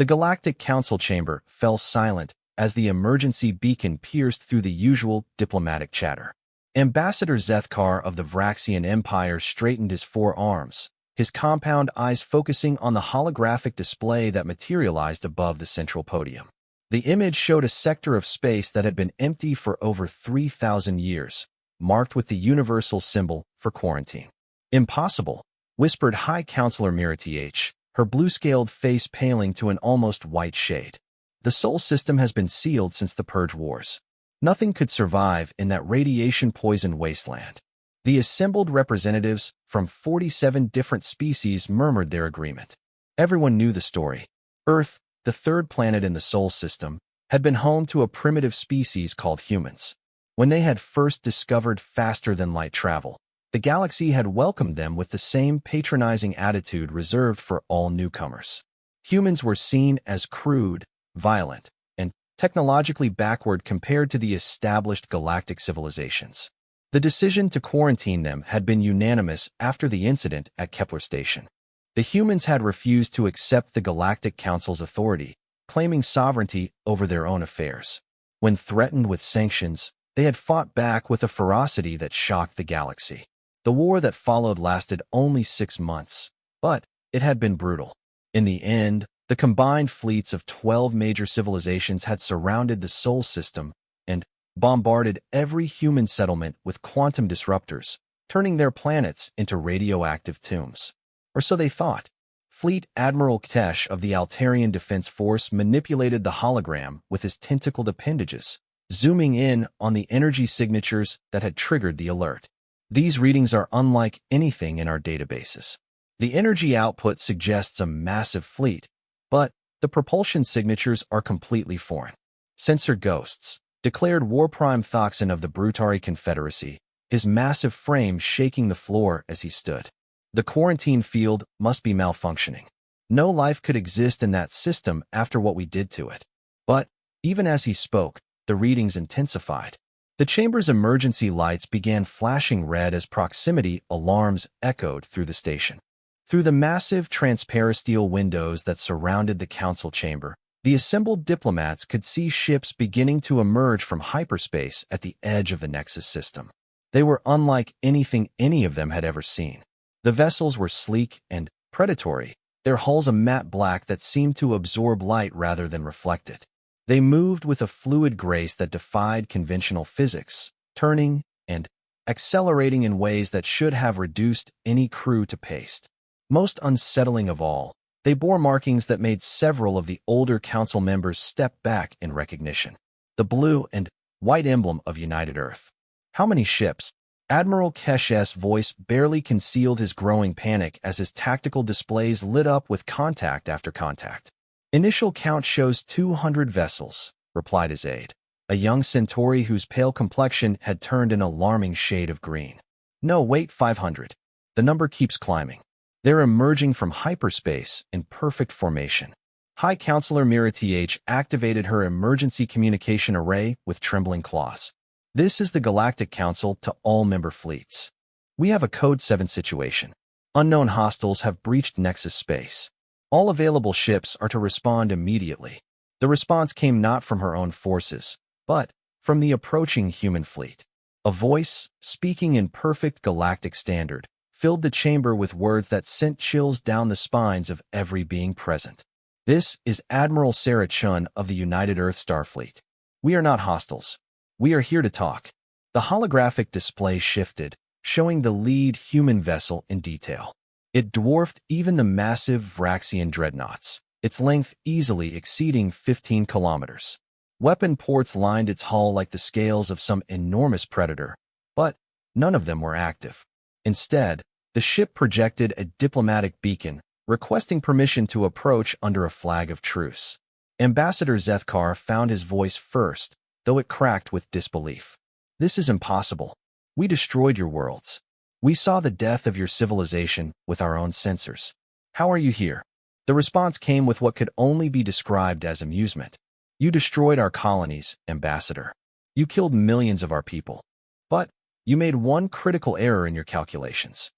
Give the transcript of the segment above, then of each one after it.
The Galactic Council chamber fell silent as the emergency beacon pierced through the usual diplomatic chatter. Ambassador Zethkar of the Vraxian Empire straightened his forearms, his compound eyes focusing on the holographic display that materialized above the central podium. The image showed a sector of space that had been empty for over 3,000 years, marked with the universal symbol for quarantine. "Impossible," whispered High Counselor Mirati, her blue-scaled face paling to an almost white shade. "The Sol system has been sealed since the Purge Wars. Nothing could survive in that radiation-poisoned wasteland." The assembled representatives from 47 different species murmured their agreement. Everyone knew the story. Earth, the third planet in the Sol system, had been home to a primitive species called humans. When they had first discovered faster-than-light travel, the galaxy had welcomed them with the same patronizing attitude reserved for all newcomers. Humans were seen as crude, violent, and technologically backward compared to the established galactic civilizations. The decision to quarantine them had been unanimous after the incident at Kepler Station. The humans had refused to accept the Galactic Council's authority, claiming sovereignty over their own affairs. When threatened with sanctions, they had fought back with a ferocity that shocked the galaxy. The war that followed lasted only 6 months, but it had been brutal. In the end, the combined fleets of 12 major civilizations had surrounded the Sol system and bombarded every human settlement with quantum disruptors, turning their planets into radioactive tombs. Or so they thought. Fleet Admiral Ktesh of the Altarian Defense Force manipulated the hologram with his tentacled appendages, zooming in on the energy signatures that had triggered the alert. "These readings are unlike anything in our databases. The energy output suggests a massive fleet, but the propulsion signatures are completely foreign. Sensor ghosts," declared Warprime Thoxon of the Brutari Confederacy, his massive frame shaking the floor as he stood. "The quarantine field must be malfunctioning. No life could exist in that system after what we did to it." But even as he spoke, the readings intensified. The chamber's emergency lights began flashing red as proximity alarms echoed through the station. Through the massive transparisteel windows that surrounded the council chamber, the assembled diplomats could see ships beginning to emerge from hyperspace at the edge of the Nexus system. They were unlike anything any of them had ever seen. The vessels were sleek and predatory, their hulls a matte black that seemed to absorb light rather than reflect it. They moved with a fluid grace that defied conventional physics, turning and accelerating in ways that should have reduced any crew to paste. Most unsettling of all, they bore markings that made several of the older council members step back in recognition. The blue and white emblem of United Earth. "How many ships?" Admiral Kesh's voice barely concealed his growing panic as his tactical displays lit up with contact after contact. "Initial count shows 200 vessels," replied his aide, a young Centauri whose pale complexion had turned an alarming shade of green. "No, wait, 500. The number keeps climbing. They're emerging from hyperspace in perfect formation." High Counselor Mirati activated her emergency communication array with trembling claws. "This is the Galactic Council to all member fleets. We have a Code 7 situation. Unknown hostiles have breached Nexus space. All available ships are to respond immediately." The response came not from her own forces, but from the approaching human fleet. A voice, speaking in perfect galactic standard, filled the chamber with words that sent chills down the spines of every being present. "This is Admiral Sarah Chun of the United Earth Starfleet. We are not hostiles. We are here to talk." The holographic display shifted, showing the lead human vessel in detail. It dwarfed even the massive Vraxian dreadnoughts, its length easily exceeding 15 kilometers. Weapon ports lined its hull like the scales of some enormous predator, but none of them were active. Instead, the ship projected a diplomatic beacon, requesting permission to approach under a flag of truce. Ambassador Zethkar found his voice first, though it cracked with disbelief. "This is impossible. We destroyed your worlds. We saw the death of your civilization with our own sensors. How are you here?" The response came with what could only be described as amusement. "You destroyed our colonies, Ambassador. You killed millions of our people. But you made one critical error in your calculations."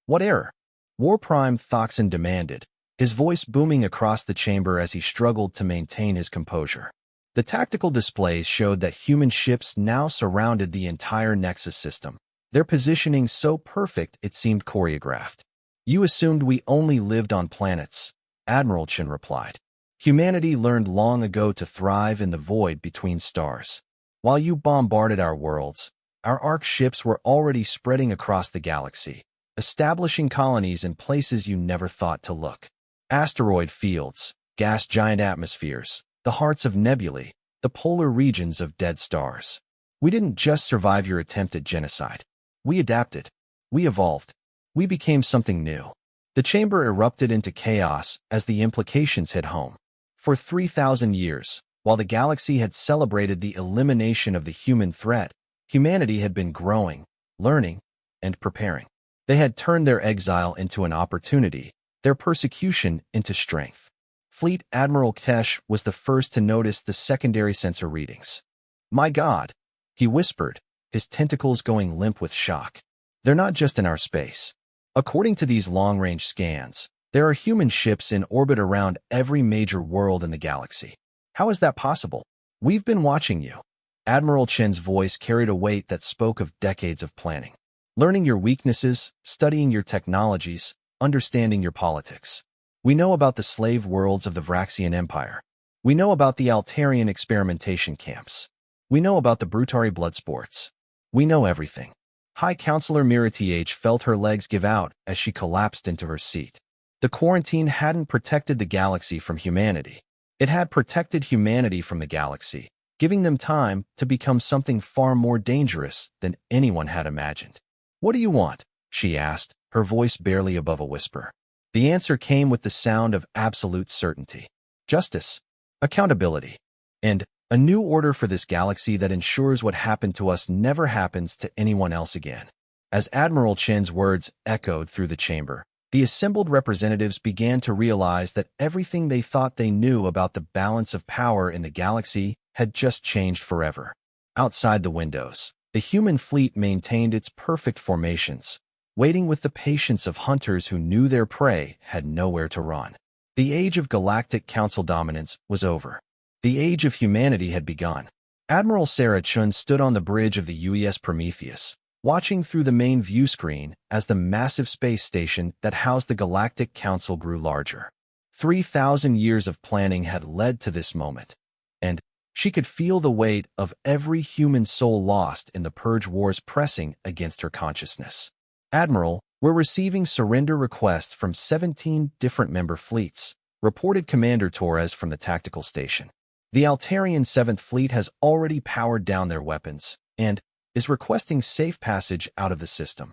"What error?" Warprime Thoxon demanded, his voice booming across the chamber as he struggled to maintain his composure. The tactical displays showed that human ships now surrounded the entire Nexus system, their positioning so perfect it seemed choreographed. "You assumed we only lived on planets," Admiral Chen replied. "Humanity learned long ago to thrive in the void between stars. While you bombarded our worlds, our Ark ships were already spreading across the galaxy, establishing colonies in places you never thought to look. Asteroid fields, gas giant atmospheres, the hearts of nebulae, the polar regions of dead stars. We didn't just survive your attempt at genocide. We adapted. We evolved. We became something new." The chamber erupted into chaos as the implications hit home. For 3,000 years, while the galaxy had celebrated the elimination of the human threat, humanity had been growing, learning, and preparing. They had turned their exile into an opportunity, their persecution into strength. Fleet Admiral Kesh was the first to notice the secondary sensor readings. "My God," he whispered, his tentacles going limp with shock. "They're not just in our space. According to these long-range scans, there are human ships in orbit around every major world in the galaxy. How is that possible? We've been watching you." Admiral Chen's voice carried a weight that spoke of decades of planning. "Learning your weaknesses, studying your technologies, understanding your politics. We know about the slave worlds of the Vraxian Empire. We know about the Altarian experimentation camps. We know about the Brutari blood sports. We know everything." High Counselor Mira-Th felt her legs give out as she collapsed into her seat. The quarantine hadn't protected the galaxy from humanity. It had protected humanity from the galaxy, giving them time to become something far more dangerous than anyone had imagined. "What do you want?" she asked, her voice barely above a whisper. The answer came with the sound of absolute certainty. "Justice, accountability, and a new order for this galaxy that ensures what happened to us never happens to anyone else again." As Admiral Chen's words echoed through the chamber, the assembled representatives began to realize that everything they thought they knew about the balance of power in the galaxy had just changed forever. Outside the windows, the human fleet maintained its perfect formations, waiting with the patience of hunters who knew their prey had nowhere to run. The age of Galactic Council dominance was over. The age of humanity had begun. Admiral Sarah Chun stood on the bridge of the UES Prometheus, watching through the main view screen as the massive space station that housed the Galactic Council grew larger. 3,000 years of planning had led to this moment, and she could feel the weight of every human soul lost in the Purge Wars pressing against her consciousness. "Admiral, we're receiving surrender requests from 17 different member fleets," reported Commander Torres from the tactical station. "The Altarian 7th Fleet has already powered down their weapons and is requesting safe passage out of the system."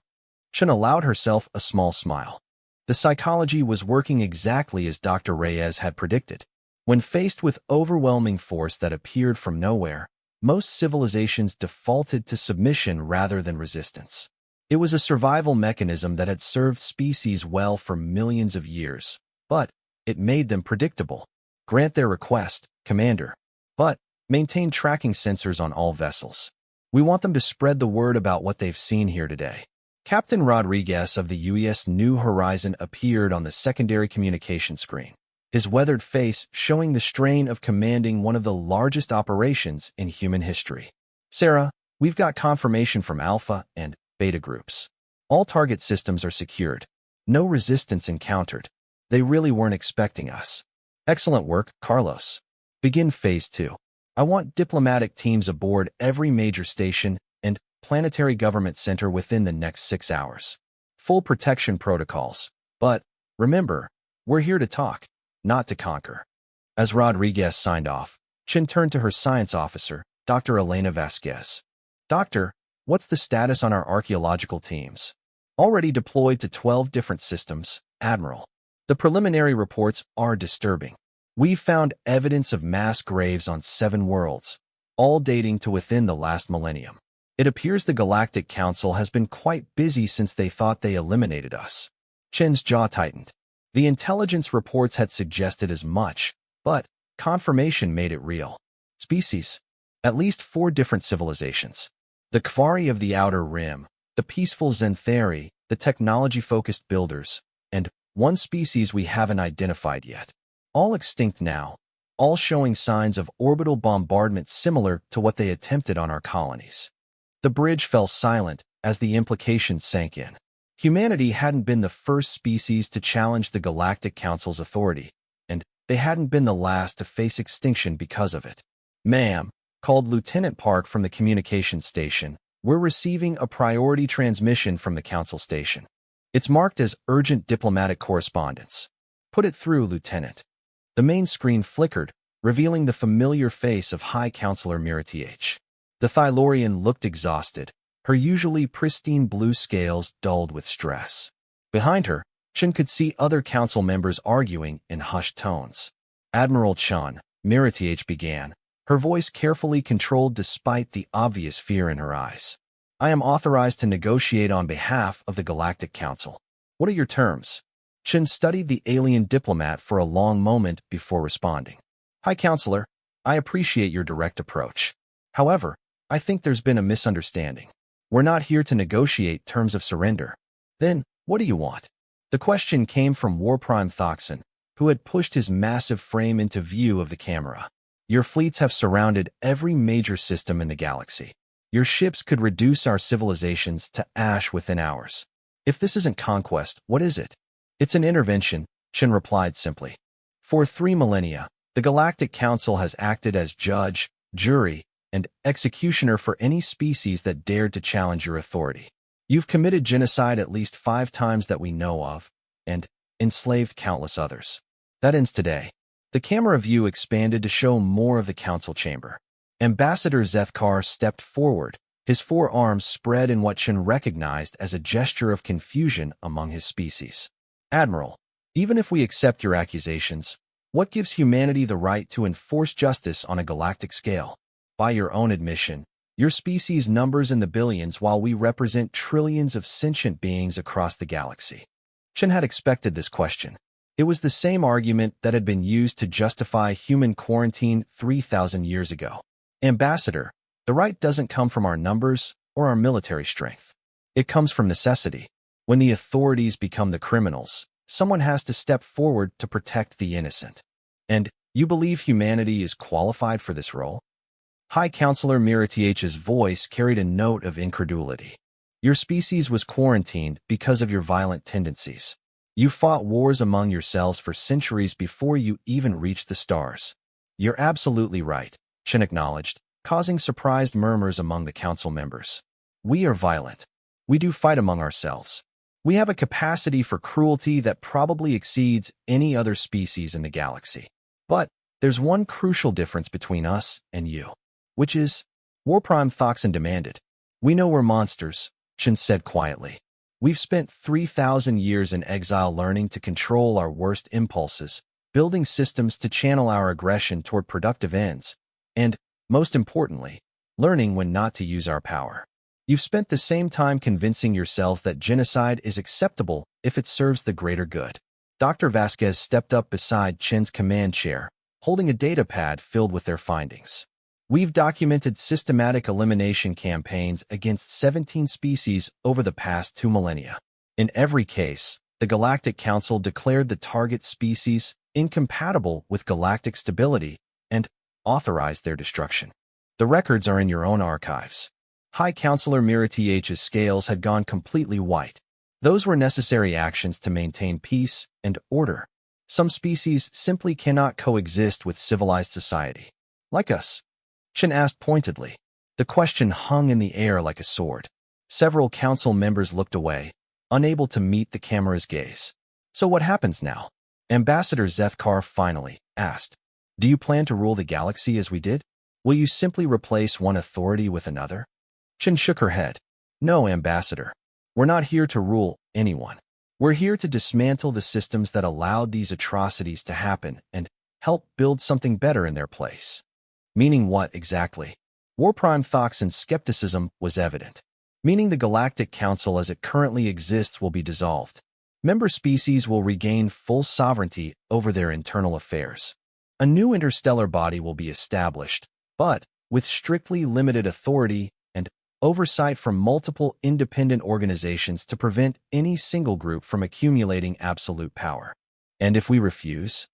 Chen allowed herself a small smile. The psychology was working exactly as Dr. Reyes had predicted. When faced with overwhelming force that appeared from nowhere, most civilizations defaulted to submission rather than resistance. It was a survival mechanism that had served species well for millions of years, but it made them predictable. "Grant their request, Commander, but maintain tracking sensors on all vessels. We want them to spread the word about what they've seen here today." Captain Rodriguez of the UES New Horizon appeared on the secondary communication screen, his weathered face showing the strain of commanding one of the largest operations in human history. "Sarah, we've got confirmation from Alpha and Beta groups. All target systems are secured. No resistance encountered. They really weren't expecting us." "Excellent work, Carlos. Begin Phase 2. I want diplomatic teams aboard every major station and planetary government center within the next 6 hours. Full protection protocols. But remember, we're here to talk, not to conquer." As Rodriguez signed off, Chen turned to her science officer, Dr. Elena Vasquez. "Doctor, what's the status on our archaeological teams?" "Already deployed to 12 different systems, Admiral. The preliminary reports are disturbing. We've found evidence of mass graves on 7 worlds, all dating to within the last millennium. It appears the Galactic Council has been quite busy since they thought they eliminated us." Chen's jaw tightened. The intelligence reports had suggested as much, but confirmation made it real. Species. At least 4 different civilizations. The Kvari of the Outer Rim, the peaceful Zenthari, the technology-focused Builders, and one species we haven't identified yet. All extinct now, all showing signs of orbital bombardment similar to what they attempted on our colonies. The bridge fell silent as the implications sank in. Humanity hadn't been the first species to challenge the Galactic Council's authority, and they hadn't been the last to face extinction because of it. "Ma'am," called Lieutenant Park from the communications station, "we're receiving a priority transmission from the Council station. It's marked as urgent diplomatic correspondence." "Put it through, Lieutenant." The main screen flickered, revealing the familiar face of High Counselor Mira Th. The Thylorian looked exhausted, her usually pristine blue scales dulled with stress. Behind her, Chen could see other council members arguing in hushed tones. "Admiral Chen," Mira Th began, her voice carefully controlled despite the obvious fear in her eyes. "I am authorized to negotiate on behalf of the Galactic Council. What are your terms?" Chen studied the alien diplomat for a long moment before responding. "High Counselor, I appreciate your direct approach. However, I think there's been a misunderstanding. We're not here to negotiate terms of surrender." "Then, what do you want?" The question came from Warprime Thoxon, who had pushed his massive frame into view of the camera. "Your fleets have surrounded every major system in the galaxy. Your ships could reduce our civilizations to ash within hours. If this isn't conquest, what is it?" "It's an intervention," Chen replied simply. "For 3 millennia, the Galactic Council has acted as judge, jury, and executioner for any species that dared to challenge your authority. You've committed genocide at least 5 times that we know of, and enslaved countless others. That ends today." The camera view expanded to show more of the council chamber. Ambassador Zethkar stepped forward, his 4 arms spread in what Chen recognized as a gesture of confusion among his species. "Admiral, even if we accept your accusations, what gives humanity the right to enforce justice on a galactic scale? By your own admission, your species numbers in the billions while we represent trillions of sentient beings across the galaxy." Chen had expected this question. It was the same argument that had been used to justify human quarantine 3,000 years ago. "Ambassador, the right doesn't come from our numbers or our military strength. It comes from necessity. When the authorities become the criminals, someone has to step forward to protect the innocent. And you believe humanity is qualified for this role?" High Counselor Mira Th's voice carried a note of incredulity. "Your species was quarantined because of your violent tendencies. You fought wars among yourselves for centuries before you even reached the stars." "You're absolutely right," Chen acknowledged, causing surprised murmurs among the council members. "We are violent. We do fight among ourselves. We have a capacity for cruelty that probably exceeds any other species in the galaxy. But there's one crucial difference between us and you." "Which is?" Warprime Thoxon demanded. "We know we're monsters," Chen said quietly. "We've spent 3,000 years in exile learning to control our worst impulses, building systems to channel our aggression toward productive ends, and, most importantly, learning when not to use our power. You've spent the same time convincing yourselves that genocide is acceptable if it serves the greater good." Dr. Vasquez stepped up beside Chen's command chair, holding a data pad filled with their findings. "We've documented systematic elimination campaigns against 17 species over the past 2 millennia. In every case, the Galactic Council declared the target species incompatible with galactic stability and authorized their destruction. The records are in your own archives." High Counselor Mira Th's scales had gone completely white. Those were necessary actions to maintain peace and order. Some species simply cannot coexist with civilized society. "Like us?" Chen asked pointedly. The question hung in the air like a sword. Several council members looked away, unable to meet the camera's gaze. "So what happens now?" Ambassador Zethkar finally asked. "Do you plan to rule the galaxy as we did? Will you simply replace one authority with another?" Chen shook her head. "No, Ambassador. We're not here to rule anyone. We're here to dismantle the systems that allowed these atrocities to happen and help build something better in their place." "Meaning what exactly?" Warprime Thoxon's skepticism was evident. "Meaning the Galactic Council as it currently exists will be dissolved. Member species will regain full sovereignty over their internal affairs. A new interstellar body will be established, but with strictly limited authority and oversight from multiple independent organizations to prevent any single group from accumulating absolute power. And if we refuse?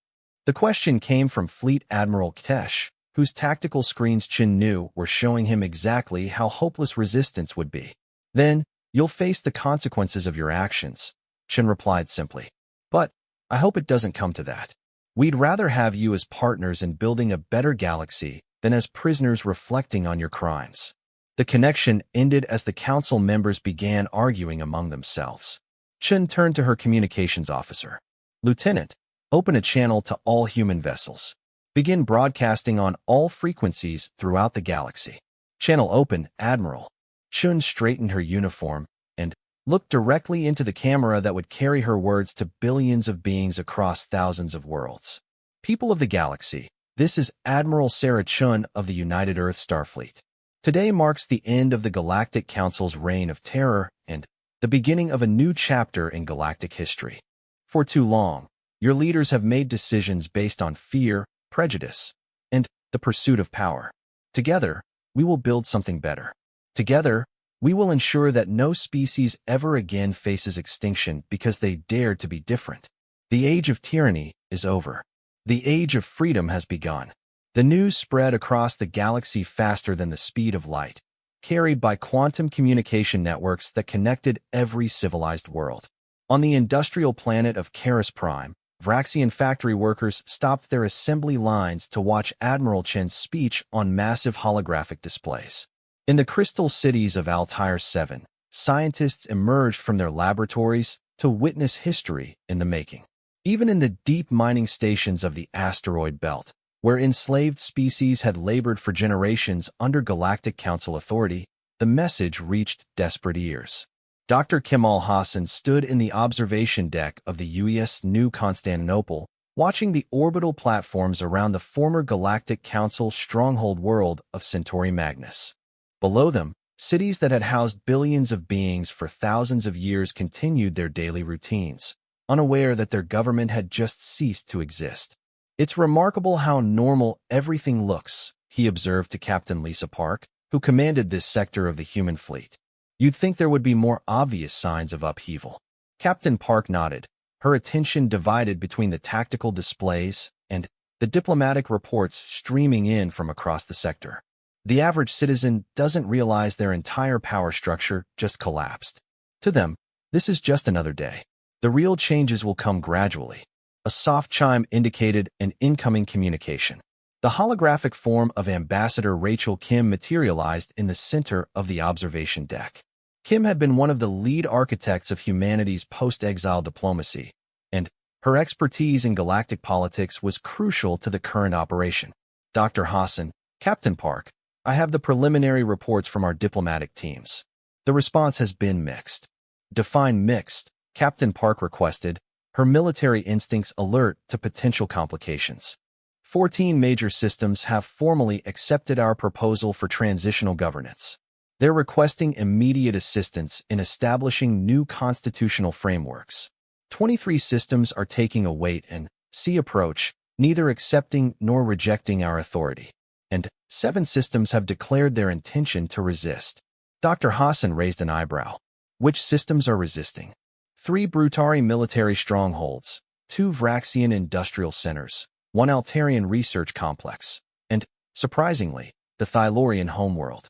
The question came from Fleet Admiral Kesh, whose tactical screens Chen knew were showing him exactly how hopeless resistance would be. Then, you'll face the consequences of your actions, Chen replied simply. But I hope it doesn't come to that. We'd rather have you as partners in building a better galaxy than as prisoners reflecting on your crimes. The connection ended as the council members began arguing among themselves. Chen turned to her communications officer. Lieutenant, open a channel to all human vessels. Begin broadcasting on all frequencies throughout the galaxy. Channel open, Admiral. Chen straightened her uniform and looked directly into the camera that would carry her words to billions of beings across thousands of worlds. People of the galaxy, this is Admiral Sarah Chun of the United Earth Starfleet. Today marks the end of the Galactic Council's reign of terror and the beginning of a new chapter in galactic history. For too long, your leaders have made decisions based on fear, prejudice, and the pursuit of power. Together, we will build something better. Together, we will ensure that no species ever again faces extinction because they dared to be different. The age of tyranny is over. The age of freedom has begun. The news spread across the galaxy faster than the speed of light, carried by quantum communication networks that connected every civilized world. On the industrial planet of Karis Prime, Vraxian factory workers stopped their assembly lines to watch Admiral Chen's speech on massive holographic displays. In the crystal cities of Altair 7, scientists emerged from their laboratories to witness history in the making. Even in the deep mining stations of the asteroid belt, where enslaved species had labored for generations under Galactic Council authority, the message reached desperate ears. Dr. Kemal Hassan stood in the observation deck of the UES New Constantinople, watching the orbital platforms around the former Galactic Council stronghold world of Centauri Magnus. Below them, cities that had housed billions of beings for thousands of years continued their daily routines, unaware that their government had just ceased to exist. It's remarkable how normal everything looks, he observed to Captain Lisa Park, who commanded this sector of the human fleet. You'd think there would be more obvious signs of upheaval. Captain Park nodded, her attention divided between the tactical displays and the diplomatic reports streaming in from across the sector. The average citizen doesn't realize their entire power structure just collapsed. To them, this is just another day. The real changes will come gradually. A soft chime indicated an incoming communication. The holographic form of Ambassador Rachel Kim materialized in the center of the observation deck. Kim had been one of the lead architects of humanity's post-exile diplomacy, and her expertise in galactic politics was crucial to the current operation. Dr. Hassan, Captain Park, I have the preliminary reports from our diplomatic teams. The response has been mixed. Define mixed, Captain Park requested, her military instincts alert to potential complications. 14 major systems have formally accepted our proposal for transitional governance. They're requesting immediate assistance in establishing new constitutional frameworks. 23 systems are taking a wait-and-see approach, neither accepting nor rejecting our authority. And 7 systems have declared their intention to resist. Dr. Hassan raised an eyebrow. Which systems are resisting? 3 Brutari military strongholds, 2 Vraxian industrial centers, 1 Altarian research complex, and, surprisingly, the Thylorian homeworld.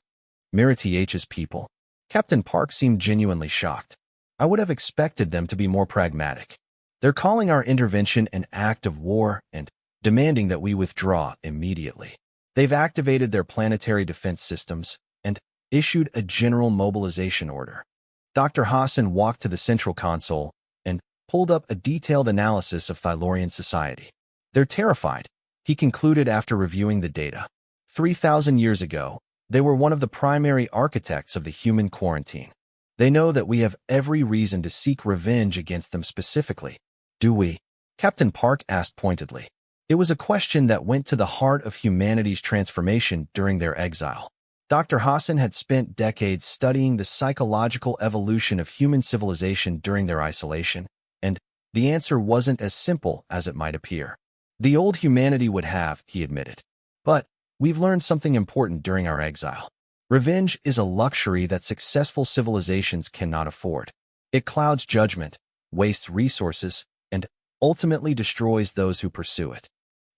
Mirith's people. Captain Park seemed genuinely shocked. I would have expected them to be more pragmatic. They're calling our intervention an act of war and demanding that we withdraw immediately. They've activated their planetary defense systems and issued a general mobilization order. Dr. Hassan walked to the central console and pulled up a detailed analysis of Thylorian society. They're terrified, he concluded after reviewing the data. 3,000 years ago, they were one of the primary architects of the human quarantine. They know that we have every reason to seek revenge against them specifically. Do we? Captain Park asked pointedly. It was a question that went to the heart of humanity's transformation during their exile. Dr. Hassan had spent decades studying the psychological evolution of human civilization during their isolation, and the answer wasn't as simple as it might appear. The old humanity would have, he admitted. But we've learned something important during our exile. Revenge is a luxury that successful civilizations cannot afford. It clouds judgment, wastes resources, and ultimately destroys those who pursue it.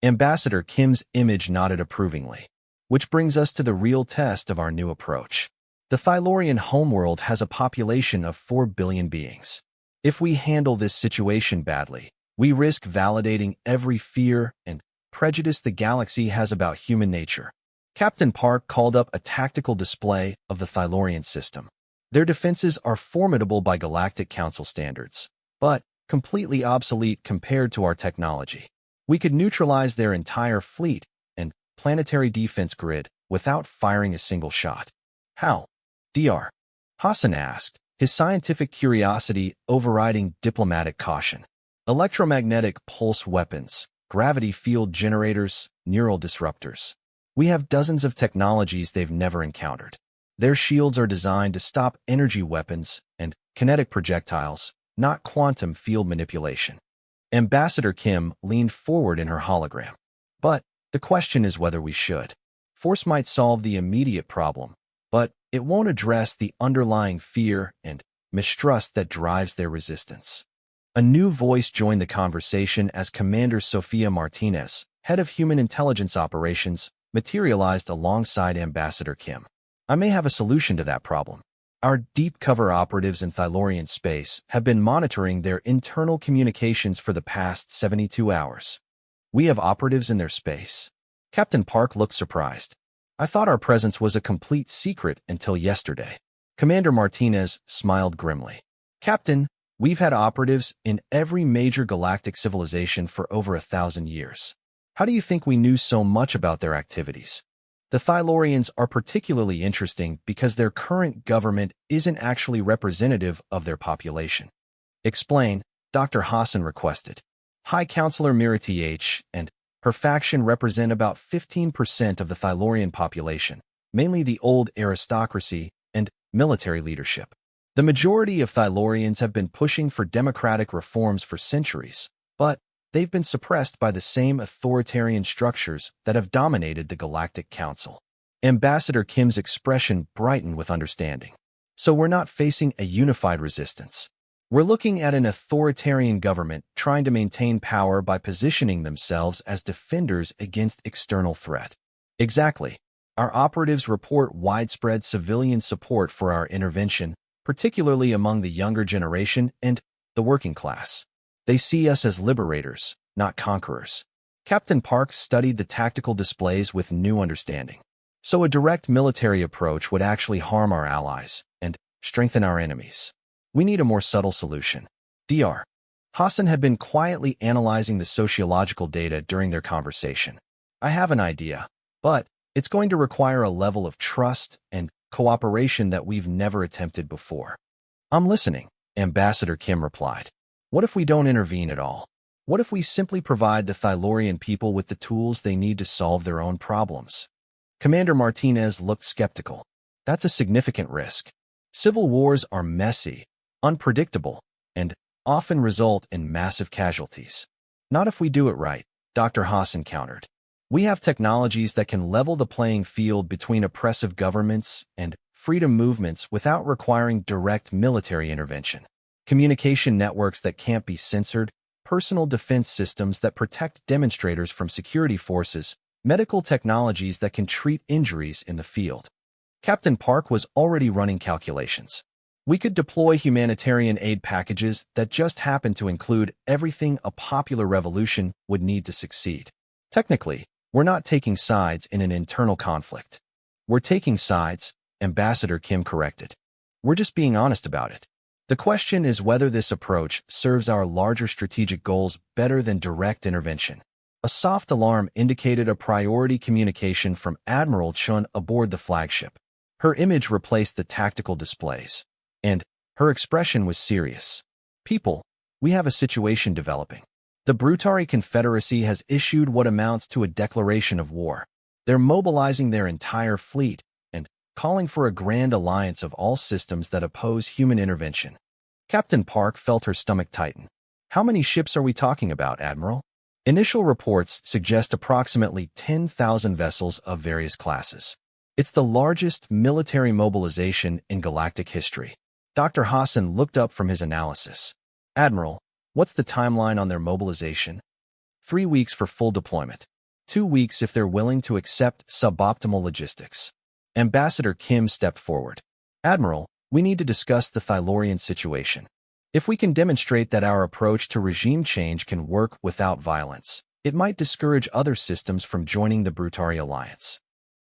Ambassador Kim's image nodded approvingly, which brings us to the real test of our new approach. The Thylorian homeworld has a population of 4 billion beings. If we handle this situation badly, we risk validating every fear and prejudice the galaxy has about human nature. Captain Park called up a tactical display of the Thylorian system. Their defenses are formidable by Galactic Council standards, but completely obsolete compared to our technology. We could neutralize their entire fleet and planetary defense grid without firing a single shot. How? Dr. Hassan asked, his scientific curiosity overriding diplomatic caution. Electromagnetic pulse weapons, gravity field generators, neural disruptors. We have dozens of technologies they've never encountered. Their shields are designed to stop energy weapons and kinetic projectiles, not quantum field manipulation. Ambassador Kim leaned forward in her hologram. But the question is whether we should. Force might solve the immediate problem, but it won't address the underlying fear and mistrust that drives their resistance. A new voice joined the conversation as Commander Sofia Martinez, head of Human Intelligence Operations, materialized alongside Ambassador Kim. I may have a solution to that problem. Our deep cover operatives in Thylorian space have been monitoring their internal communications for the past 72 hours. We have operatives in their space. Captain Park looked surprised. I thought our presence was a complete secret until yesterday. Commander Martinez smiled grimly. Captain, we've had operatives in every major galactic civilization for over 1,000 years. How do you think we knew so much about their activities? The Thylorians are particularly interesting because their current government isn't actually representative of their population. Explain, Dr. Hassan requested. High Counselor Mirati and her faction represent about 15% of the Thylorian population, mainly the old aristocracy and military leadership. The majority of Thylorians have been pushing for democratic reforms for centuries, but they've been suppressed by the same authoritarian structures that have dominated the Galactic Council. Ambassador Kim's expression brightened with understanding. So we're not facing a unified resistance. We're looking at an authoritarian government trying to maintain power by positioning themselves as defenders against external threat. Exactly. Our operatives report widespread civilian support for our intervention, particularly among the younger generation and the working class. They see us as liberators, not conquerors. Captain Park studied the tactical displays with new understanding. So a direct military approach would actually harm our allies and strengthen our enemies. We need a more subtle solution. Dr. Hassan had been quietly analyzing the sociological data during their conversation. I have an idea, but it's going to require a level of trust and cooperation that we've never attempted before. I'm listening, Ambassador Kim replied. What if we don't intervene at all? What if we simply provide the Thylorian people with the tools they need to solve their own problems? Commander Martinez looked skeptical. That's a significant risk. Civil wars are messy, unpredictable, and often result in massive casualties. Not if we do it right, Dr. Hassan countered. We have technologies that can level the playing field between oppressive governments and freedom movements without requiring direct military intervention. Communication networks that can't be censored, personal defense systems that protect demonstrators from security forces, medical technologies that can treat injuries in the field. Captain Park was already running calculations. We could deploy humanitarian aid packages that just happen to include everything a popular revolution would need to succeed. Technically, we're not taking sides in an internal conflict. We're taking sides, Ambassador Kim corrected. We're just being honest about it. The question is whether this approach serves our larger strategic goals better than direct intervention. A soft alarm indicated a priority communication from Admiral Chun aboard the flagship. Her image replaced the tactical displays, and her expression was serious. People, we have a situation developing. The Brutari Confederacy has issued what amounts to a declaration of war. They're mobilizing their entire fleet and calling for a grand alliance of all systems that oppose human intervention. Captain Park felt her stomach tighten. How many ships are we talking about, Admiral? Initial reports suggest approximately 10,000 vessels of various classes. It's the largest military mobilization in galactic history. Dr. Hassan looked up from his analysis. Admiral, what's the timeline on their mobilization? 3 weeks for full deployment. 2 weeks if they're willing to accept suboptimal logistics. Ambassador Kim stepped forward. Admiral, we need to discuss the Thylaurian situation. If we can demonstrate that our approach to regime change can work without violence, it might discourage other systems from joining the Brutari Alliance.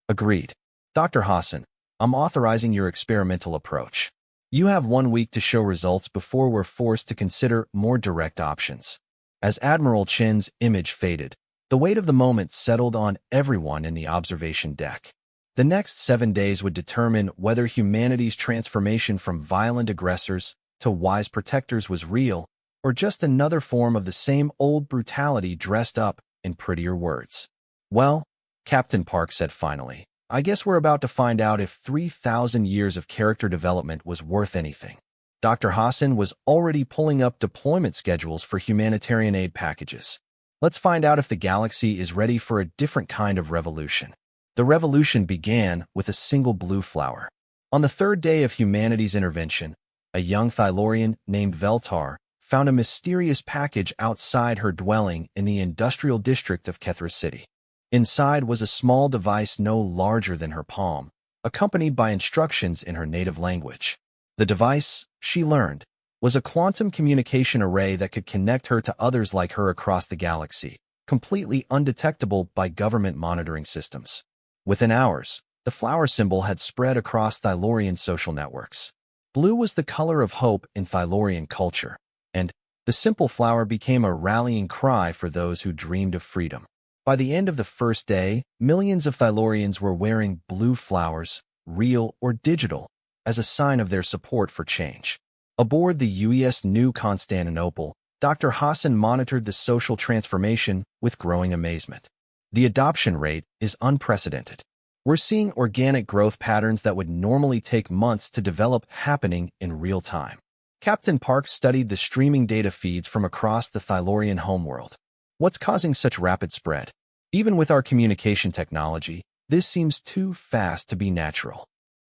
Agreed. Dr. Hassan, I'm authorizing your experimental approach. You have 1 week to show results before we're forced to consider more direct options. As Admiral Chen's image faded, the weight of the moment settled on everyone in the observation deck. The next 7 days would determine whether humanity's transformation from violent aggressors to wise protectors was real, or just another form of the same old brutality dressed up in prettier words. Well, Captain Park said finally, I guess we're about to find out if 3,000 years of character development was worth anything. Dr. Hassan was already pulling up deployment schedules for humanitarian aid packages. Let's find out if the galaxy is ready for a different kind of revolution. The revolution began with a single blue flower. On the 3rd day of humanity's intervention, a young Thylaurian named Veltar found a mysterious package outside her dwelling in the industrial district of Kethra City. Inside was a small device no larger than her palm, accompanied by instructions in her native language. The device, she learned, was a quantum communication array that could connect her to others like her across the galaxy, completely undetectable by government monitoring systems. Within hours, the flower symbol had spread across Thylaurian social networks. Blue was the color of hope in Thylaurian culture, and the simple flower became a rallying cry for those who dreamed of freedom. By the end of the first day, millions of Thylaurians were wearing blue flowers, real or digital, as a sign of their support for change. Aboard the UES New Constantinople, Dr. Hassan monitored the social transformation with growing amazement. The adoption rate is unprecedented. We're seeing organic growth patterns that would normally take months to develop happening in real time. Captain Park studied the streaming data feeds from across the Thylaurian homeworld. What's causing such rapid spread? Even with our communication technology, this seems too fast to be natural.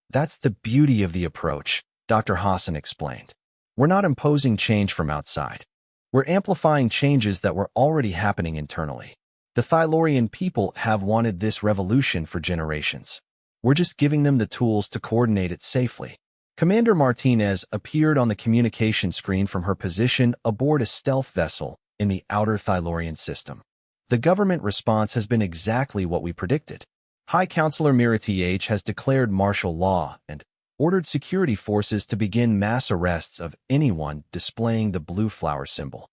That's the beauty of the approach, Dr. Hassan explained. We're not imposing change from outside. We're amplifying changes that were already happening internally. The Thylaurian people have wanted this revolution for generations. We're just giving them the tools to coordinate it safely. Commander Martinez appeared on the communication screen from her position aboard a stealth vessel in the outer Thylaurian system. The government response has been exactly what we predicted. High Counselor Mira Th has declared martial law and ordered security forces to begin mass arrests of anyone displaying the blue flower symbol.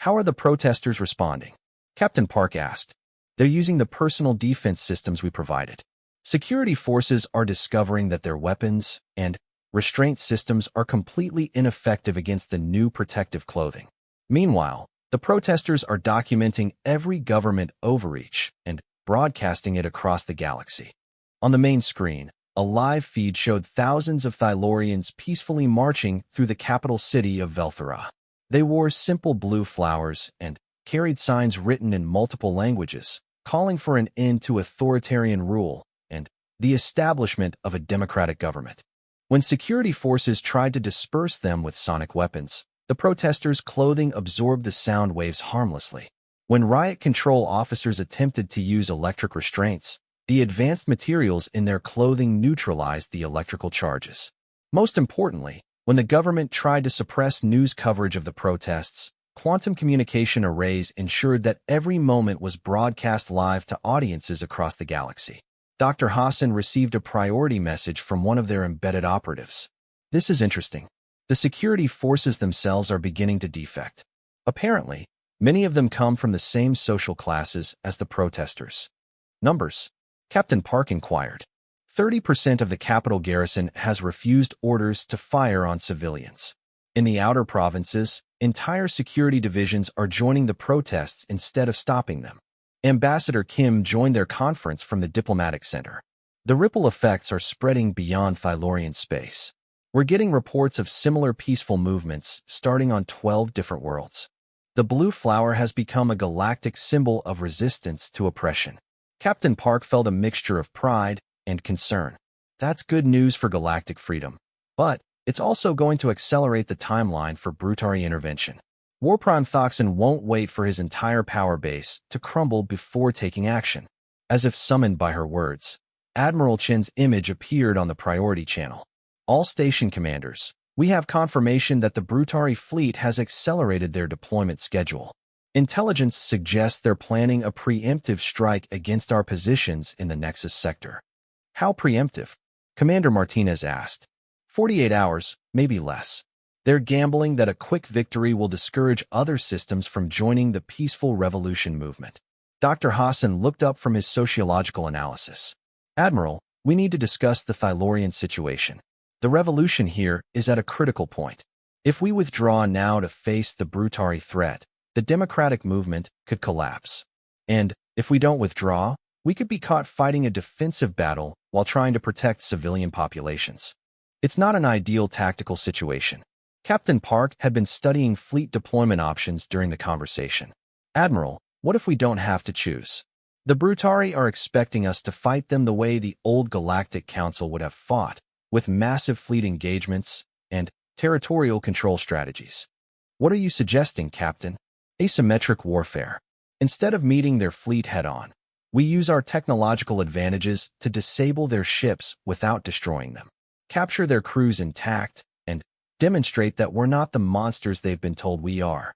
How are the protesters responding? Captain Park asked. They're using the personal defense systems we provided. Security forces are discovering that their weapons and restraint systems are completely ineffective against the new protective clothing. Meanwhile, the protesters are documenting every government overreach and broadcasting it across the galaxy. On the main screen, a live feed showed thousands of Thylaurians peacefully marching through the capital city of Velthara. They wore simple blue flowers and carried signs written in multiple languages, calling for an end to authoritarian rule and the establishment of a democratic government. When security forces tried to disperse them with sonic weapons, the protesters' clothing absorbed the sound waves harmlessly. When riot control officers attempted to use electric restraints, the advanced materials in their clothing neutralized the electrical charges. Most importantly, when the government tried to suppress news coverage of the protests, quantum communication arrays ensured that every moment was broadcast live to audiences across the galaxy. Dr. Hassan received a priority message from one of their embedded operatives. This is interesting. The security forces themselves are beginning to defect. Apparently, many of them come from the same social classes as the protesters. Numbers? Captain Park inquired. 30% of the capital garrison has refused orders to fire on civilians. In the outer provinces, entire security divisions are joining the protests instead of stopping them. Ambassador Kim joined their conference from the diplomatic center. The ripple effects are spreading beyond Thylaurian space. We're getting reports of similar peaceful movements starting on 12 different worlds. The blue flower has become a galactic symbol of resistance to oppression. Captain Park felt a mixture of pride and concern. That's good news for galactic freedom. But it's also going to accelerate the timeline for Brutari intervention. War Prime Thoxin won't wait for his entire power base to crumble before taking action. As if summoned by her words, Admiral Chen's image appeared on the priority channel. All station commanders, we have confirmation that the Brutari fleet has accelerated their deployment schedule. Intelligence suggests they're planning a preemptive strike against our positions in the Nexus sector. How preemptive? Commander Martinez asked. 48 hours, maybe less. They're gambling that a quick victory will discourage other systems from joining the peaceful revolution movement. Dr. Hassan looked up from his sociological analysis. Admiral, we need to discuss the Thylorian situation. The revolution here is at a critical point. If we withdraw now to face the Brutari threat, the democratic movement could collapse. And if we don't withdraw, we could be caught fighting a defensive battle while trying to protect civilian populations. It's not an ideal tactical situation. Captain Park had been studying fleet deployment options during the conversation. Admiral, what if we don't have to choose? The Brutari are expecting us to fight them the way the old Galactic Council would have fought, with massive fleet engagements and territorial control strategies. What are you suggesting, Captain? Asymmetric warfare. Instead of meeting their fleet head-on, we use our technological advantages to disable their ships without destroying them, capture their crews intact, and demonstrate that we're not the monsters they've been told we are.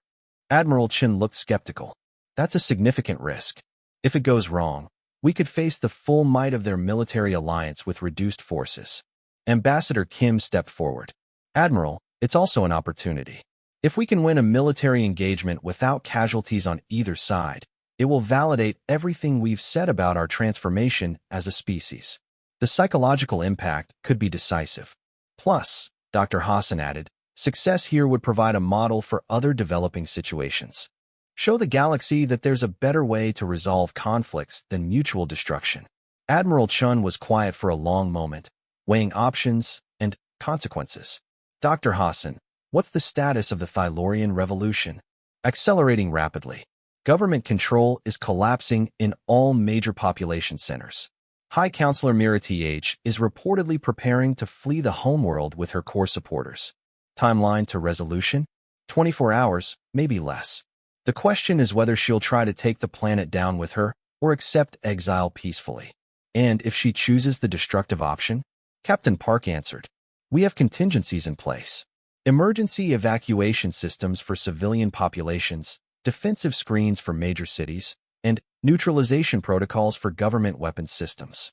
Admiral Chen looked skeptical. That's a significant risk. If it goes wrong, we could face the full might of their military alliance with reduced forces. Ambassador Kim stepped forward. Admiral, it's also an opportunity. If we can win a military engagement without casualties on either side, it will validate everything we've said about our transformation as a species. The psychological impact could be decisive. Plus, Dr. Hassan added, success here would provide a model for other developing situations. Show the galaxy that there's a better way to resolve conflicts than mutual destruction. Admiral Chun was quiet for a long moment, weighing options and consequences. Dr. Hassan, what's the status of the Thylorian revolution? Accelerating rapidly. Government control is collapsing in all major population centers. High Counselor Mira Th is reportedly preparing to flee the homeworld with her core supporters. Timeline to resolution? 24 hours, maybe less. The question is whether she'll try to take the planet down with her or accept exile peacefully. And if she chooses the destructive option? Captain Park answered, we have contingencies in place. Emergency evacuation systems for civilian populations, defensive screens for major cities, and neutralization protocols for government weapons systems.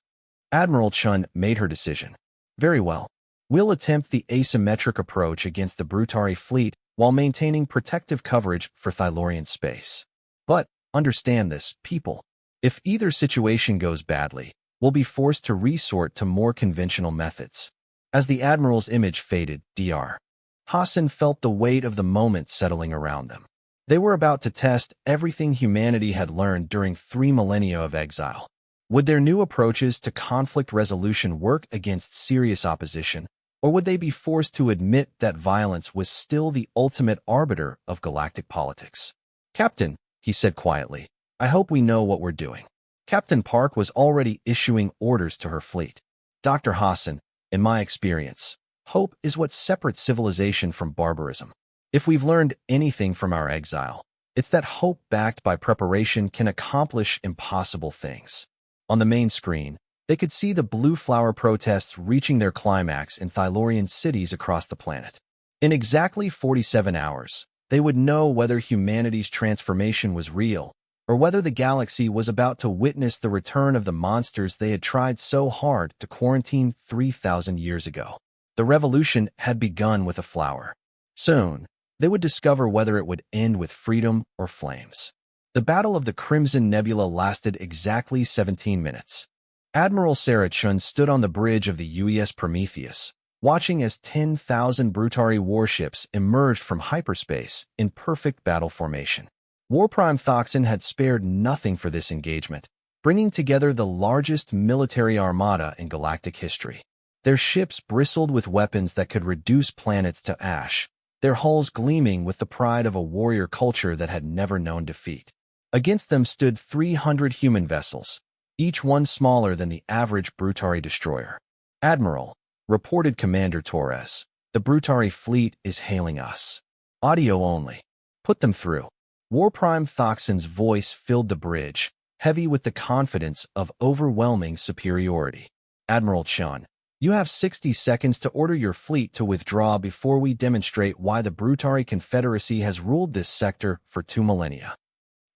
Admiral Chun made her decision. Very well. We'll attempt the asymmetric approach against the Brutari fleet while maintaining protective coverage for Thylorian space. But understand this, people. If either situation goes badly, we'll be forced to resort to more conventional methods. As the Admiral's image faded, Dr. Hassan felt the weight of the moment settling around them. They were about to test everything humanity had learned during 3 millennia of exile. Would their new approaches to conflict resolution work against serious opposition, or would they be forced to admit that violence was still the ultimate arbiter of galactic politics? Captain, he said quietly, I hope we know what we're doing. Captain Park was already issuing orders to her fleet. Dr. Hassan, in my experience, hope is what separates civilization from barbarism. If we've learned anything from our exile, it's that hope backed by preparation can accomplish impossible things. On the main screen, they could see the blue flower protests reaching their climax in Thylorian cities across the planet. In exactly 47 hours, they would know whether humanity's transformation was real, or whether the galaxy was about to witness the return of the monsters they had tried so hard to quarantine 3,000 years ago. The revolution had begun with a flower. Soon, they would discover whether it would end with freedom or flames. The Battle of the Crimson Nebula lasted exactly 17 minutes. Admiral Sarah Chun stood on the bridge of the UES Prometheus, watching as 10,000 Brutari warships emerged from hyperspace in perfect battle formation. War Prime Thoxin had spared nothing for this engagement, bringing together the largest military armada in galactic history. Their ships bristled with weapons that could reduce planets to ash, their hulls gleaming with the pride of a warrior culture that had never known defeat. Against them stood 300 human vessels, each one smaller than the average Brutari destroyer. "Admiral," reported Commander Torres, "the Brutari fleet is hailing us. Audio only. Put them through." Warprime Thoxon's voice filled the bridge, heavy with the confidence of overwhelming superiority. "Admiral Chun, you have 60 seconds to order your fleet to withdraw before we demonstrate why the Brutari Confederacy has ruled this sector for 2 millennia.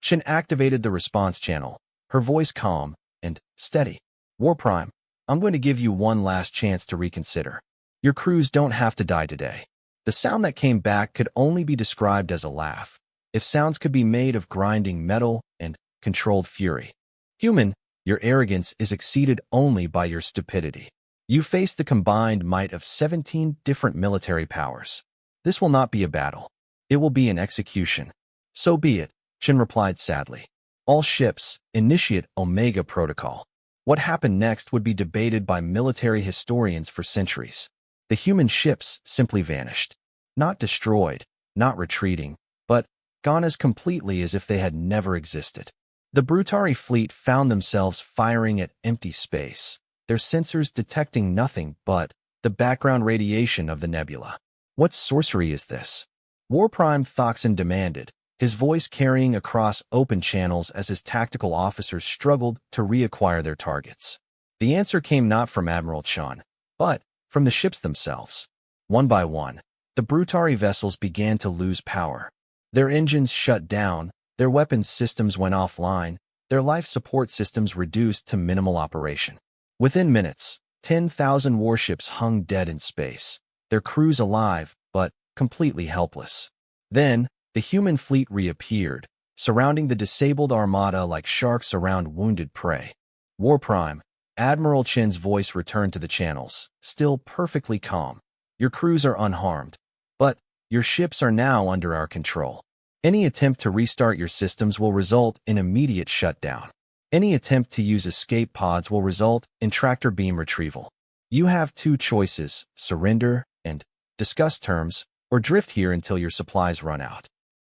Shin activated the response channel, her voice calm and steady. "Warprime, I'm going to give you one last chance to reconsider. Your crews don't have to die today." The sound that came back could only be described as a laugh, if sounds could be made of grinding metal and controlled fury. "Human, your arrogance is exceeded only by your stupidity. You face the combined might of 17 different military powers. This will not be a battle. It will be an execution." "So be it," Shin replied sadly. "All ships, initiate Omega Protocol." What happened next would be debated by military historians for centuries. The human ships simply vanished. Not destroyed, not retreating, but gone as completely as if they had never existed. The Brutari fleet found themselves firing at empty space, their sensors detecting nothing but the background radiation of the nebula. "What sorcery is this?" Warprime Thoxon demanded, his voice carrying across open channels as his tactical officers struggled to reacquire their targets. The answer came not from Admiral Chun, but from the ships themselves. One by one, the Brutari vessels began to lose power. Their engines shut down, their weapons systems went offline, their life support systems reduced to minimal operation. Within minutes, 10,000 warships hung dead in space, their crews alive, but completely helpless. Then, the human fleet reappeared, surrounding the disabled armada like sharks around wounded prey. "Warprime," Admiral Chen's voice returned to the channels, still perfectly calm. "Your crews are unharmed, but your ships are now under our control. Any attempt to restart your systems will result in immediate shutdown. Any attempt to use escape pods will result in tractor beam retrieval. You have 2 choices, surrender and discuss terms, or drift here until your supplies run out."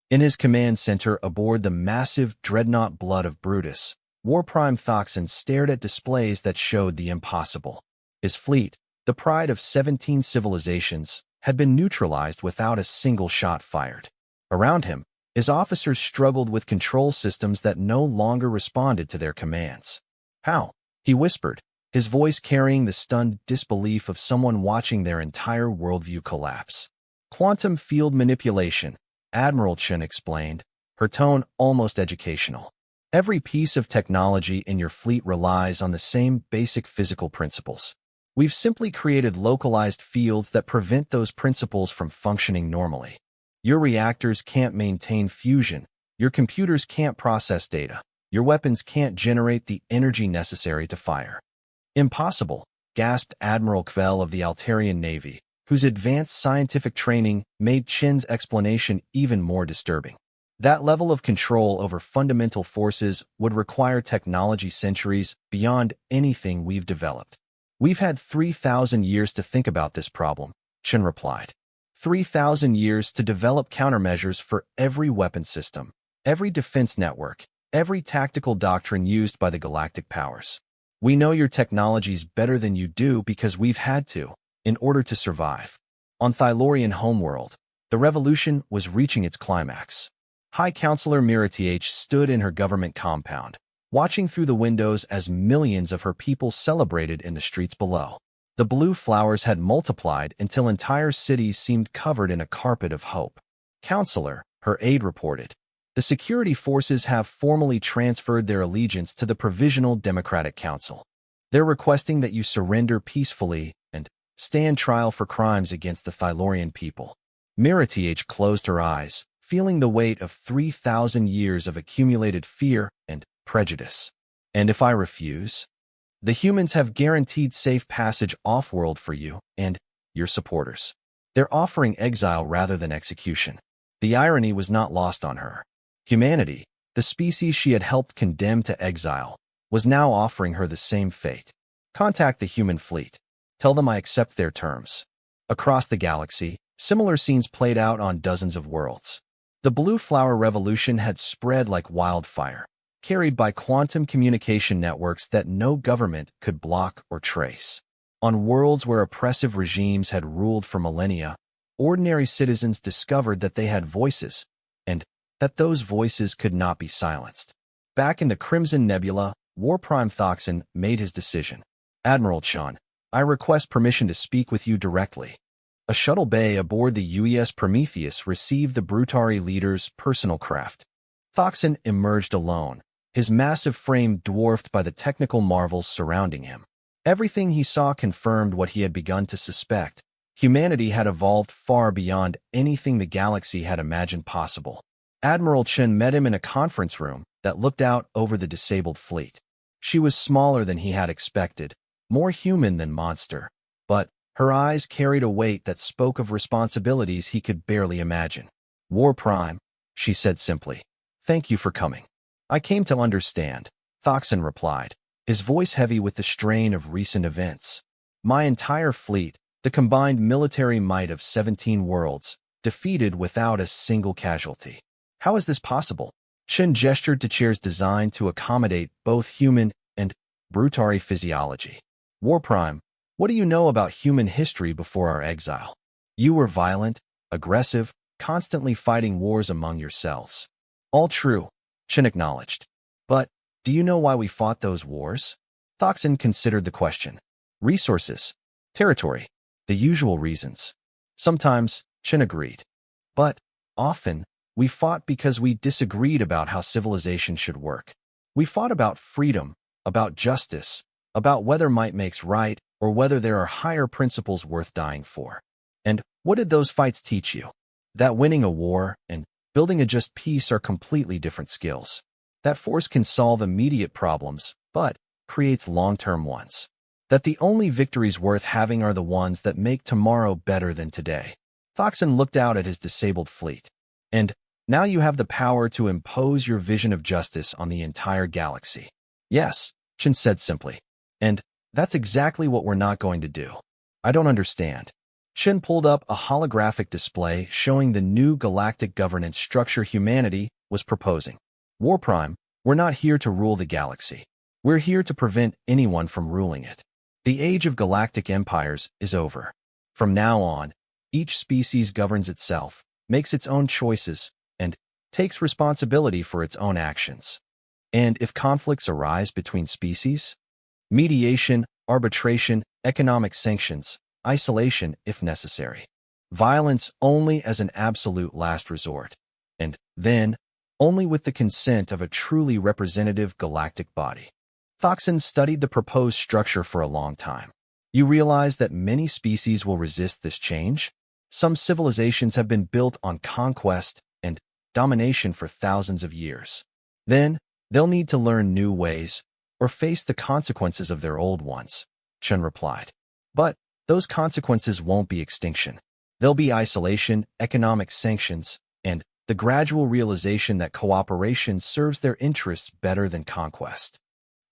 In his command center aboard the massive dreadnought Blood of Brutus, Warprime Thoxon stared at displays that showed the impossible. His fleet, the pride of 17 civilizations, had been neutralized without a single shot fired. Around him, his officers struggled with control systems that no longer responded to their commands. "How?" he whispered, his voice carrying the stunned disbelief of someone watching their entire worldview collapse. "Quantum field manipulation," Admiral Chen explained, her tone almost educational. "Every piece of technology in your fleet relies on the same basic physical principles. We've simply created localized fields that prevent those principles from functioning normally. Your reactors can't maintain fusion, your computers can't process data, your weapons can't generate the energy necessary to fire." "Impossible," gasped Admiral Kvel of the Altarian Navy, whose advanced scientific training made Chen's explanation even more disturbing. That level of control over fundamental forces would require technology centuries beyond anything we've developed. "We've had 3,000 years to think about this problem," Chen replied. 3,000 years to develop countermeasures for every weapon system, every defense network, every tactical doctrine used by the galactic powers. We know your technologies better than you do because we've had to, in order to survive. On Thylorian homeworld, the revolution was reaching its climax. High Counselor Miratiach stood in her government compound, watching through the windows as millions of her people celebrated in the streets below. The blue flowers had multiplied until entire cities seemed covered in a carpet of hope. "Counselor," her aide reported, "the security forces have formally transferred their allegiance to the Provisional Democratic Council. They're requesting that you surrender peacefully and stand trial for crimes against the Thylorian people." Miratiach closed her eyes, feeling the weight of 3,000 years of accumulated fear and prejudice. "And if I refuse?" "The humans have guaranteed safe passage off-world for you and your supporters. They're offering exile rather than execution." The irony was not lost on her. Humanity, the species she had helped condemn to exile, was now offering her the same fate. "Contact the human fleet. Tell them I accept their terms." Across the galaxy, similar scenes played out on dozens of worlds. The Blue Flower Revolution had spread like wildfire, carried by quantum communication networks that no government could block or trace. On worlds where oppressive regimes had ruled for millennia, ordinary citizens discovered that they had voices, and that those voices could not be silenced. Back in the Crimson Nebula, War Prime Thoxon made his decision. Admiral Chun, I request permission to speak with you directly. A shuttle bay aboard the UES Prometheus received the Brutari leader's personal craft. Thoxon emerged alone, his massive frame dwarfed by the technical marvels surrounding him. Everything he saw confirmed what he had begun to suspect. Humanity had evolved far beyond anything the galaxy had imagined possible. Admiral Chen met him in a conference room that looked out over the disabled fleet. She was smaller than he had expected, more human than monster, but her eyes carried a weight that spoke of responsibilities he could barely imagine. War Prime, she said simply. Thank you for coming. I came to understand, Thoxon replied, his voice heavy with the strain of recent events. My entire fleet, the combined military might of 17 worlds, defeated without a single casualty. How is this possible? Shin gestured to chairs designed to accommodate both human and Brutari physiology. War Prime, what do you know about human history before our exile? You were violent, aggressive, constantly fighting wars among yourselves. All true, Shin acknowledged. But do you know why we fought those wars? Thoxon considered the question. Resources, territory, the usual reasons. Sometimes, Shin agreed. But often, we fought because we disagreed about how civilization should work. We fought about freedom, about justice, about whether might makes right, or whether there are higher principles worth dying for. And what did those fights teach you? That winning a war and building a just peace are completely different skills. That force can solve immediate problems, but creates long-term ones. That the only victories worth having are the ones that make tomorrow better than today. Thoxon looked out at his disabled fleet. And now you have the power to impose your vision of justice on the entire galaxy. Yes, Chen said simply. And that's exactly what we're not going to do. I don't understand. Chen pulled up a holographic display showing the new galactic governance structure humanity was proposing. War Prime, we're not here to rule the galaxy. We're here to prevent anyone from ruling it. The age of galactic empires is over. From now on, each species governs itself, makes its own choices, and takes responsibility for its own actions. And if conflicts arise between species, mediation, arbitration, economic sanctions, isolation if necessary. Violence only as an absolute last resort. And then, only with the consent of a truly representative galactic body. Thoxon studied the proposed structure for a long time. You realize that many species will resist this change? Some civilizations have been built on conquest and domination for thousands of years. Then, they'll need to learn new ways or face the consequences of their old ones, Chen replied. But those consequences won't be extinction. They'll be isolation, economic sanctions, and the gradual realization that cooperation serves their interests better than conquest.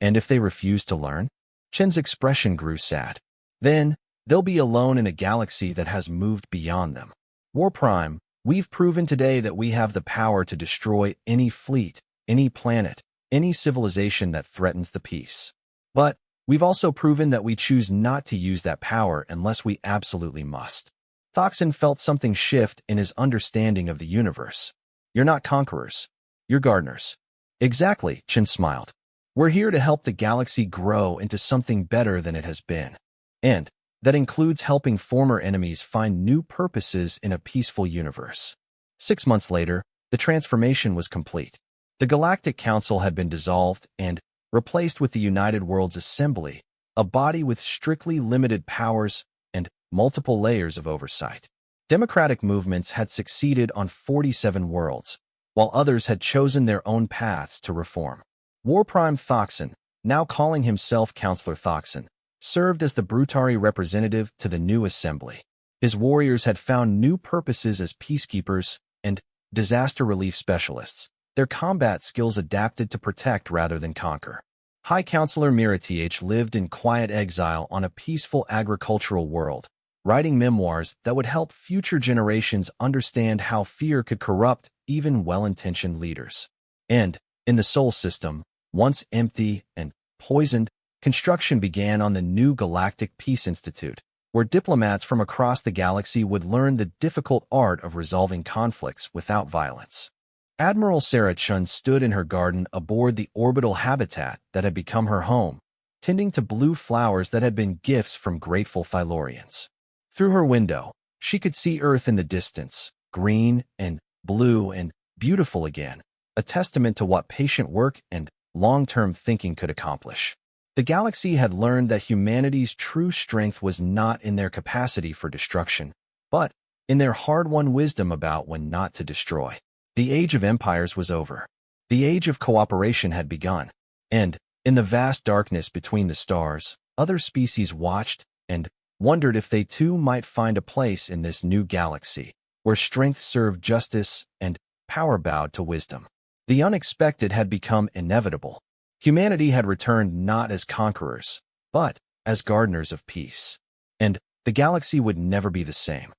And if they refuse to learn? Chen's expression grew sad. Then, they'll be alone in a galaxy that has moved beyond them. War Prime, we've proven today that we have the power to destroy any fleet, any planet, any civilization that threatens the peace. But we've also proven that we choose not to use that power unless we absolutely must. Thoxon felt something shift in his understanding of the universe. You're not conquerors. You're gardeners. Exactly, Chen smiled. We're here to help the galaxy grow into something better than it has been. And that includes helping former enemies find new purposes in a peaceful universe. 6 months later, the transformation was complete. The Galactic Council had been dissolved and replaced with the United Worlds Assembly, a body with strictly limited powers and multiple layers of oversight. Democratic movements had succeeded on 47 worlds, while others had chosen their own paths to reform. War Prime Thoxon, now calling himself Counselor Thoxon, served as the Brutari representative to the new assembly. His warriors had found new purposes as peacekeepers and disaster relief specialists, their combat skills adapted to protect rather than conquer. High Counselor Miratih lived in quiet exile on a peaceful agricultural world, writing memoirs that would help future generations understand how fear could corrupt even well-intentioned leaders. And In the Sol system, once empty and poisoned, construction began on the new Galactic Peace Institute, where diplomats from across the galaxy would learn the difficult art of resolving conflicts without violence. Admiral Sarah Chun stood in her garden aboard the orbital habitat that had become her home, tending to blue flowers that had been gifts from grateful Thylaurians. Through her window, she could see Earth in the distance, green and blue and beautiful again, a testament to what patient work and long-term thinking could accomplish. The galaxy had learned that humanity's true strength was not in their capacity for destruction, but in their hard-won wisdom about when not to destroy. The age of empires was over. The age of cooperation had begun, and, in the vast darkness between the stars, other species watched and wondered if they too might find a place in this new galaxy, where strength served justice and power bowed to wisdom. The unexpected had become inevitable. Humanity had returned not as conquerors, but as gardeners of peace. And the galaxy would never be the same.